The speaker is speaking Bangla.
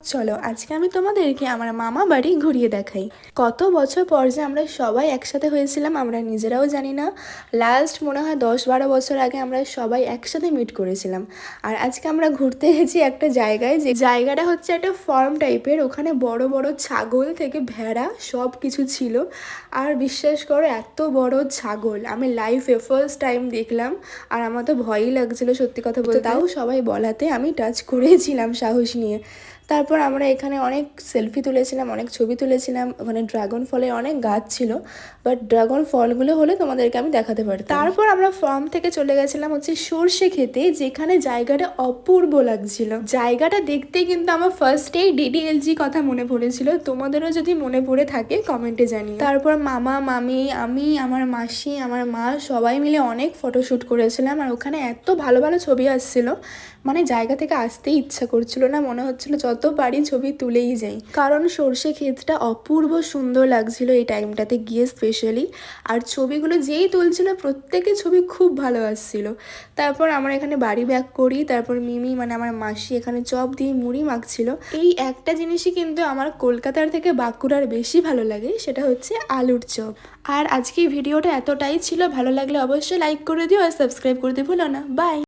চলো আজকে আমি তোমাদেরকে আমার মামা বাড়ি ঘুরিয়ে দেখাই। কত বছর পর যে আমরা সবাই একসাথে হয়েছিলাম আমরা নিজেরাও জানি না। লাস্ট মনে হয় 10-12 বছর আগে আমরা সবাই একসাথে মিট করেছিলাম। আর আজকে আমরা ঘুরতে এসেছি একটা জায়গায়, যে জায়গাটা হচ্ছে একটা ফার্ম টাইপের। ওখানে বড় বড় ছাগল থেকে ভেড়া সব কিছু ছিল। আর বিশ্বাস করো, এত বড় ছাগল আমি লাইফে ফার্স্ট টাইম দেখলাম। আর আমার তো ভয়ই লাগছিল সত্যি কথা বলতে, তাও সবাই বলাতে আমি টাচ করেছিলাম সাহস নিয়ে। তারপর আমরা এখানে অনেক সেলফি তুলেছিলাম, অনেক ছবি তুলেছিলাম। ওখানে ড্রাগন ফলের অনেক গাছ ছিল, বাট ড্রাগন ফলগুলো হলে তোমাদেরকে আমি দেখাতে পারতাম। তারপর আমরা ফার্ম থেকে চলে গেছিলাম হচ্ছে সর্ষে খেতে, যেখানে জায়গাটা অপূর্ব লাগছিল। জায়গাটা দেখতে কিন্তু আমার ফার্স্টেই ডিডিএলজি কথা মনে পড়েছিল। তোমাদেরও যদি মনে পড়ে থাকে কমেন্টে জানিও। তারপর মামা, মামি, আমি, আমার মাসি, আমার মা সবাই মিলে অনেক ফটোশ্যুট করেছিলাম। আর ওখানে এত ভালো ভালো ছবি আসছিল, মানে জায়গা থেকে আসতেই ইচ্ছা করছিল না, মনে হচ্ছিল যত পারি ছবি তুলেই যাই। কারণ সর্ষে ক্ষেতটা অপূর্ব সুন্দর লাগছিল এই টাইমটাতে গিয়ে স্পেশালি। আর ছবিগুলো যেই তুলছিল প্রত্যেকের ছবি খুব ভালো আসছিল। তারপর আমরা এখানে বাড়ি ব্যাক করি। তারপর মিমি মানে আমার মাসি এখানে চপ দিয়ে মুড়ি মাখছিল। এই একটা জিনিসই কিন্তু আমার কলকাতার থেকে বাঁকুড়ার বেশি ভালো লাগে, সেটা হচ্ছে আলুর চপ। আর আজকে ভিডিওটা এতটাই ছিল, ভালো লাগলে অবশ্যই লাইক করে দিও আর সাবস্ক্রাইব করতে ভুলো না। বাই।